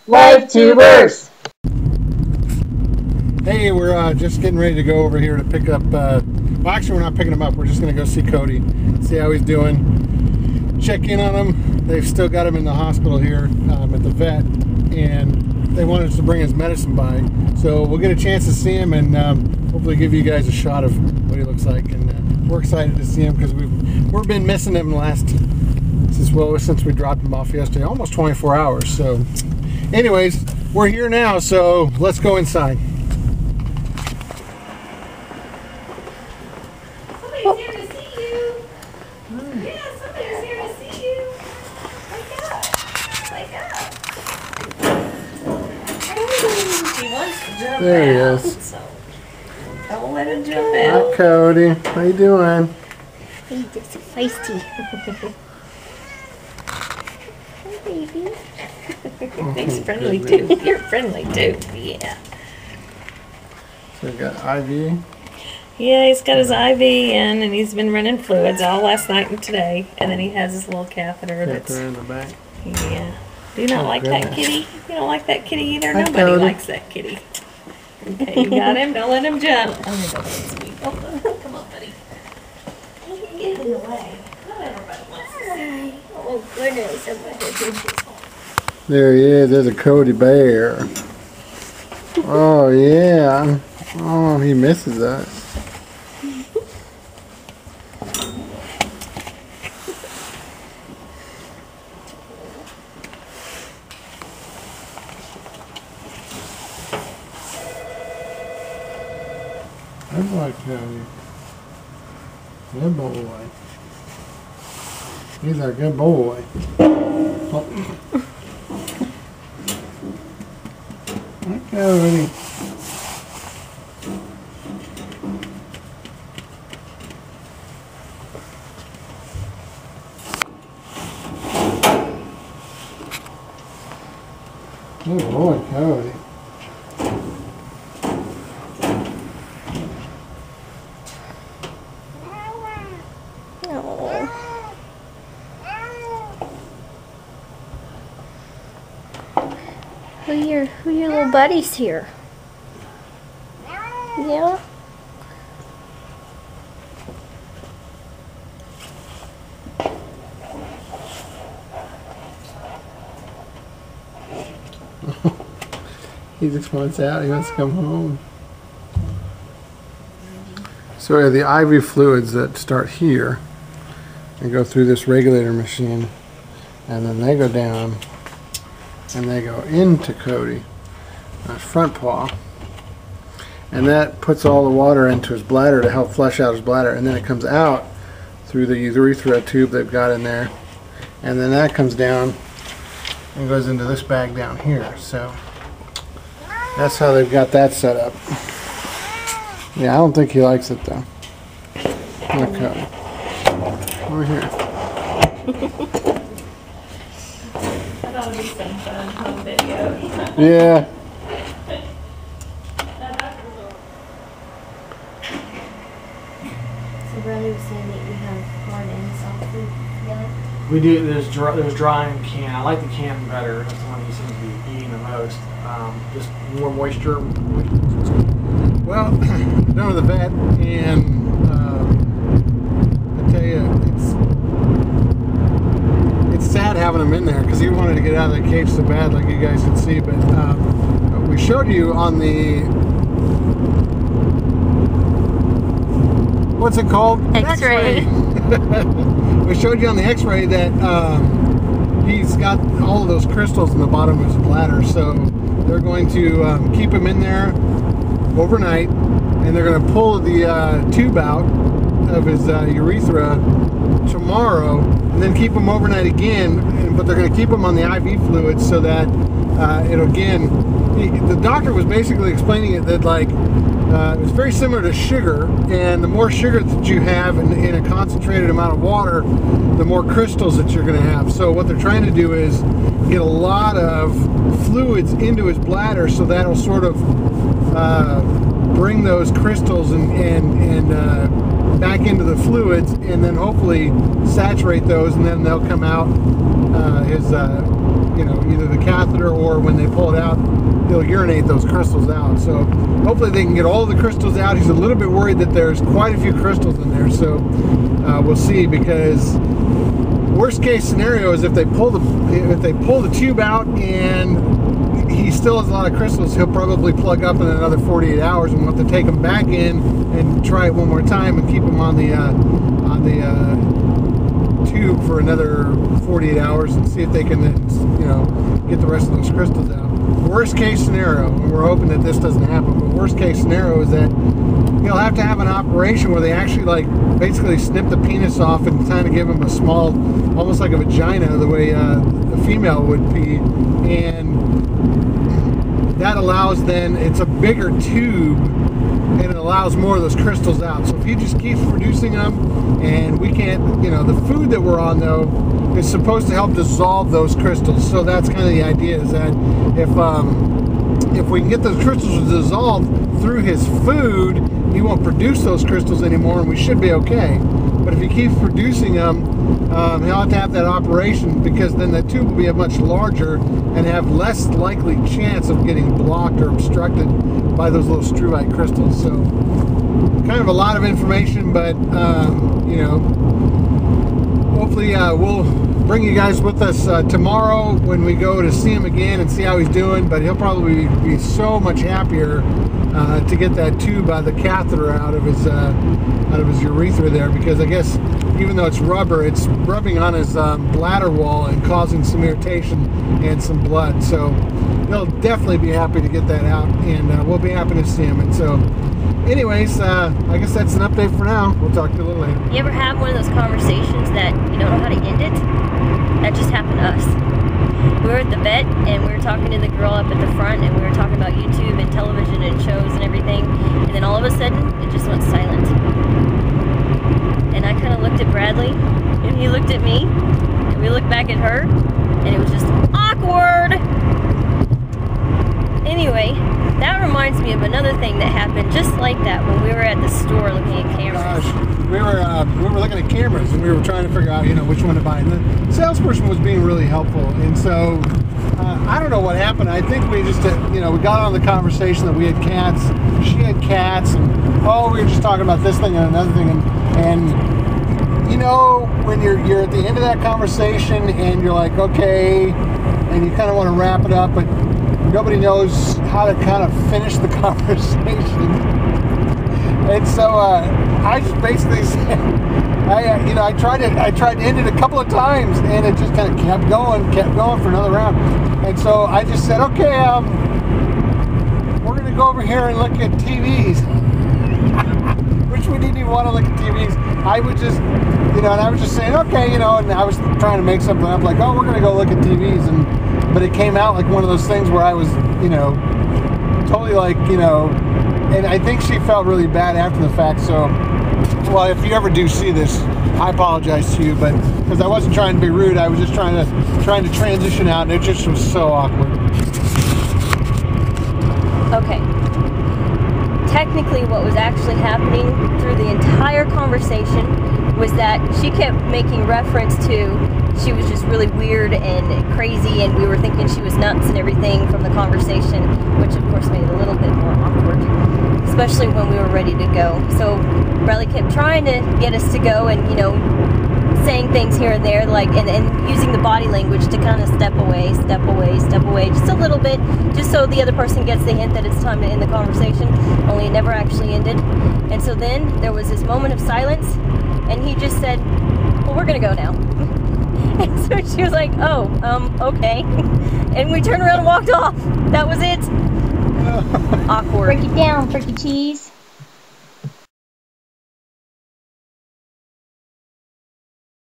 LIFETUBERS! Hey, we're just getting ready to go over here to pick up, well actually we're not picking him up, we're just going to go see Cody, see how he's doing, check in on him. They've still got him in the hospital here at the vet, and they wanted us to bring his medicine by, so we'll get a chance to see him and hopefully give you guys a shot of what he looks like. And we're excited to see him because we've been missing him since we dropped him off yesterday, almost 24 hours. So anyways, we're here now, so let's go inside. Somebody's here to see you. Yeah, somebody's here to see you. Wake up. Wake up. He wants to jump There he out, is. so don't let him jump out. Hi, Cody. How you doing? He's just feisty. Hi, baby. He's friendly too. You're friendly too. Yeah. So we got IV. Yeah, he's got his IV in, and he's been running fluids all last night and today. And then he has his little catheter. That's Catheter in the back. yeah. Do you not like goodness. that kitty? You don't like that kitty either. Hi, Nobody Cody. likes that kitty. Okay, you got him. Don't let him jump. I'm gonna go sweet. Oh, come on, buddy. Get in the way. Not everybody wants to see. Oh, goodness. Everybody. There he is. There's a Cody bear. Oh, yeah. Oh, he misses us. Good boy, Cody. Good boy. He's our good boy. Oh. Hi, Cody. Good boy, Cody. Who your little buddies here? Yeah? He just wants out. He wants to come home. So we have the IV fluids that start here and go through this regulator machine, and then they go down and they go into Cody, front paw, and that puts all the water into his bladder to help flush out his bladder, and then it comes out through the urethra tube they've got in there, and then that comes down and goes into this bag down here. So that's how they've got that set up. Yeah, I don't think he likes it though. Okay. Over here. That'll be some fun home video. Yeah. So Brother was saying that you have hard and soft food together? We do. There's dry and can. I like the can better. That's the one he seems to be eating the most. Just more moisture. Well, I'm done with the vet, and I tell you, it's sad having him in there because he wanted to get out of the cage so bad, like you guys can see. But we showed you on the, what's it called? X-ray. We showed you on the X-ray that he's got all of those crystals in the bottom of his bladder, so they're going to keep him in there overnight, and they're going to pull the tube out of his urethra tomorrow, and then keep him overnight again, but they're going to keep him on the IV fluids so that the doctor was basically explaining it that like it's very similar to sugar, and the more sugar that you have in a concentrated amount of water, the more crystals that you're going to have. So what they're trying to do is get a lot of fluids into his bladder, so that'll sort of bring those crystals and back into the fluids, and then hopefully saturate those, and then they'll come out. you know, either the catheter or when they pull it out, he'll urinate those crystals out. So hopefully they can get all the crystals out. He's a little bit worried that there's quite a few crystals in there. So we'll see, because worst case scenario is if they pull the tube out and he still has a lot of crystals, he'll probably plug up in another 48 hours and we'll have to take them back in and try it one more time and keep them on the tube for another 48 hours and see if they can, you know, get the rest of those crystals out. Worst case scenario, and we're hoping that this doesn't happen, but worst case scenario is that he'll have to have an operation where they actually like basically snip the penis off and kind of give him a small, almost like a vagina, the way a female would pee, and that allows, then it's a bigger tube and it allows more of those crystals out. So if he just keeps producing them, and we can't, you know, the food that we're on though is supposed to help dissolve those crystals. So that's kind of the idea, is that if we can get those crystals dissolved through his food, he won't produce those crystals anymore, and we should be okay. But if he keeps producing them, he'll have to have that operation, because then the tube will be much larger and have less likely chance of getting blocked or obstructed by those little struvite crystals. So kind of a lot of information, but you know, hopefully we'll bring you guys with us tomorrow when we go to see him again and see how he's doing. But he'll probably be so much happier to get that tube, the catheter out of his urethra there, because I guess even though it's rubber, it's rubbing on his bladder wall and causing some irritation and some blood. So he'll definitely be happy to get that out, and we'll be happy to see him. And so anyways, I guess that's an update for now. We'll talk to you a little later. You ever have one of those conversations that you don't know how to end it? That just happened to us. We were at the vet and we were talking to the girl up at the front, and we were talking about YouTube and television and shows and everything, and then all of a sudden it just went silent. And I kind of looked at Bradley and he looked at me and we looked back at her, and it was just awkward. Anyway, that reminds me of another thing that happened just like that when we were at the store looking at cameras. We were looking at cameras, and we were trying to figure out, you know, which one to buy. And the salesperson was being really helpful, and so I don't know what happened. I think we just, you know, we got on the conversation that we had cats, she had cats, and we were just talking about this thing and another thing, and you know, when you're at the end of that conversation and you're like, okay, and you kind of want to wrap it up, but nobody knows how to kind of finish the conversation. And so I just basically said, I tried to end it a couple of times, and it just kind of kept going for another round. And so I just said, okay, we're going to go over here and look at TVs. Which we didn't even want to look at TVs. I would just, and I was just saying, okay, and I was trying to make something up like, oh, we're going to go look at TVs. But it came out like one of those things where I was, totally like, and I think she felt really bad after the fact. So, well, if you ever do see this, I apologize to you, but because I wasn't trying to be rude, I was just trying to transition out, and it just was so awkward. Okay. Technically, what was actually happening through the entire conversation was that she kept making reference to she was just really weird and crazy, and we were thinking she was nuts and everything from the conversation, which of course made it a little bit more awkward, especially when we were ready to go. So Bradley kept trying to get us to go, and saying things here and there, like and using the body language to kind of step away, just a little bit, just so the other person gets the hint that it's time to end the conversation, only it never actually ended. And so then there was this moment of silence, and he just said, well, we're gonna go now. And so she was like, oh, okay. And we turned around and walked off. That was it. Awkward. Break it down, Freaky Cheese.